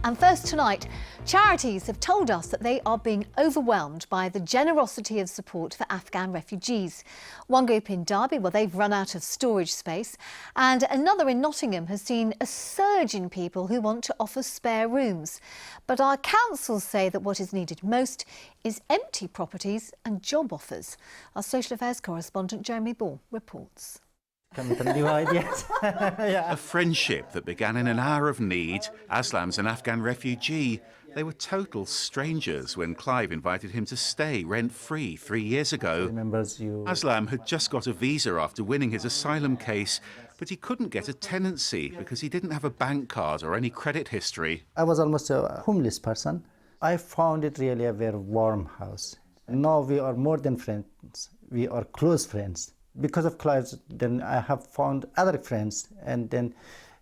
And first tonight, charities have told us that they are being overwhelmed by the generosity of support for Afghan refugees. One group in Derby, well, they've run out of storage space, and another in Nottingham has seen a surge in people who want to offer spare rooms. But our councils say that what is needed most is empty properties and job offers. Our social affairs correspondent Jeremy Ball reports. Come with new ideas. Yeah. A friendship that began in an hour of need. Aslam's an Afghan refugee. They were total strangers when Clive invited him to stay rent-free 3 years ago. Aslam had just got a visa after winning his asylum case, but he couldn't get a tenancy because he didn't have a bank card or any credit history. I was almost a homeless person. I found it really a very warm house. Now we are more than friends. We are close friends. Because of Clive, then I have found other friends, and then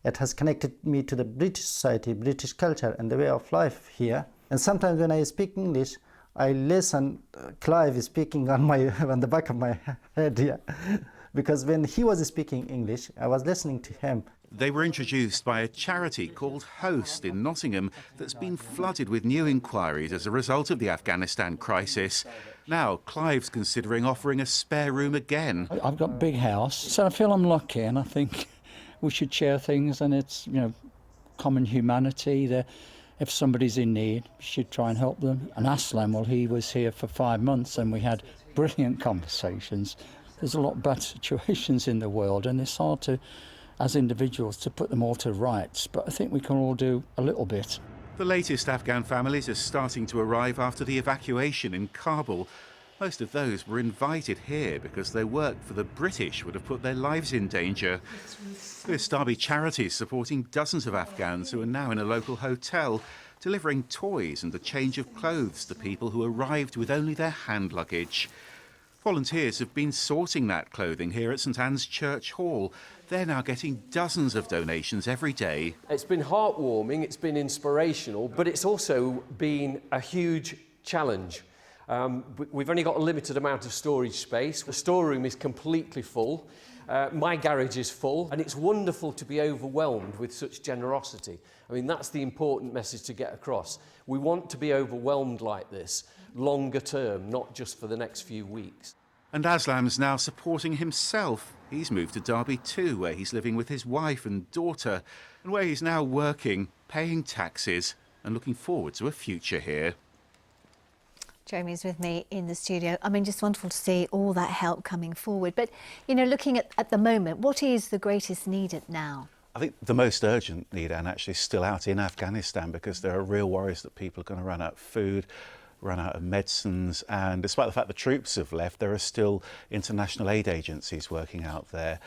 it has connected me to the British society, British culture, and the way of life here. And sometimes when I speak English, I listen. Clive is speaking on the back of my head here, because when he was speaking English, I was listening to him. They were introduced by a charity called Host in Nottingham that's been flooded with new inquiries as a result of the Afghanistan crisis. Now, Clive's considering offering a spare room again. I've got a big house, so I feel I'm lucky, and I think we should share things, and it's, common humanity. If somebody's in need, we should try and help them. And Aslam, well, he was here for 5 months, and we had brilliant conversations. There's a lot of bad situations in the world, and it's hard to, as individuals, to put them all to rights, but I think we can all do a little bit. The latest Afghan families are starting to arrive after the evacuation in Kabul. Most of those were invited here because their work for the British would have put their lives in danger. This Derby charity is supporting dozens of Afghans who are now in a local hotel, delivering toys and a change of clothes to people who arrived with only their hand luggage. Volunteers have been sorting that clothing here at St Anne's Church Hall. They're now getting dozens of donations every day. It's been heartwarming, it's been inspirational, but it's also been a huge challenge. We've only got a limited amount of storage space. The storeroom is completely full. My garage is full, and it's wonderful to be overwhelmed with such generosity. I mean, that's the important message to get across. We want to be overwhelmed like this, longer term, not just for the next few weeks. And Aslam's now supporting himself. He's moved to Derby too, where he's living with his wife and daughter, and where he's now working, paying taxes, and looking forward to a future here. Jeremy's with me in the studio. I mean, just wonderful to see all that help coming forward. But, looking at the moment, what is the greatest need now? I think the most urgent need, Anne, actually is still out in Afghanistan, because there are real worries that people are going to run out of food, run out of medicines, and despite the fact the troops have left, there are still international aid agencies working out there.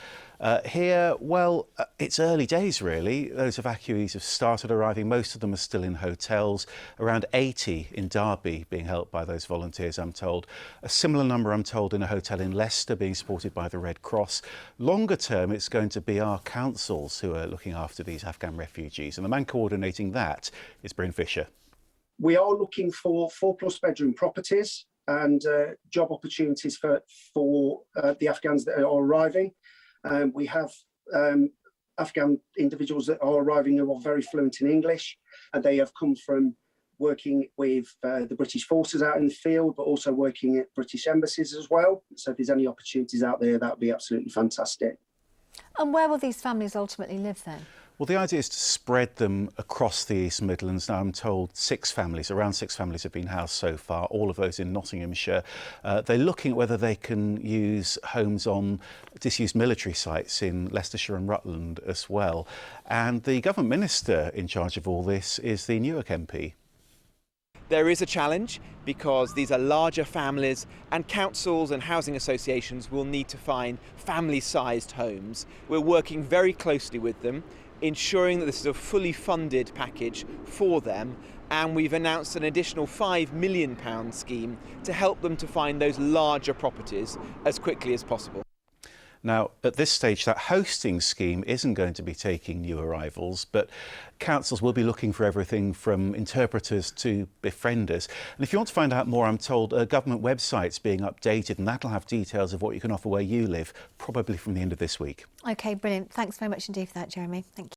Here, well, it's early days really. Those evacuees have started arriving. Most of them are still in hotels, around 80 in Derby being helped by those volunteers, I'm told. A similar number, I'm told, in a hotel in Leicester being supported by the Red Cross. Longer term, it's going to be our councils who are looking after these Afghan refugees, and the man coordinating that is Bryn Fisher. We are looking for 4+ bedroom properties and job opportunities for the Afghans that are arriving. We have Afghan individuals that are arriving who are very fluent in English, and they have come from working with the British forces out in the field, but also working at British embassies as well. So if there's any opportunities out there, that would be absolutely fantastic. And where will these families ultimately live then? Well, the idea is to spread them across the East Midlands. Now, I'm told around six families have been housed so far, all of those in Nottinghamshire. They're looking at whether they can use homes on disused military sites in Leicestershire and Rutland as well. And the government minister in charge of all this is the Newark MP. There is a challenge because these are larger families, and councils and housing associations will need to find family-sized homes. We're working very closely with them, ensuring that this is a fully funded package for them, and we've announced an additional £5 million scheme to help them to find those larger properties as quickly as possible. Now, at this stage, that hosting scheme isn't going to be taking new arrivals, but councils will be looking for everything from interpreters to befrienders. And if you want to find out more, I'm told a government website's being updated, and that'll have details of what you can offer where you live, probably from the end of this week. OK, brilliant. Thanks very much indeed for that, Jeremy. Thank you.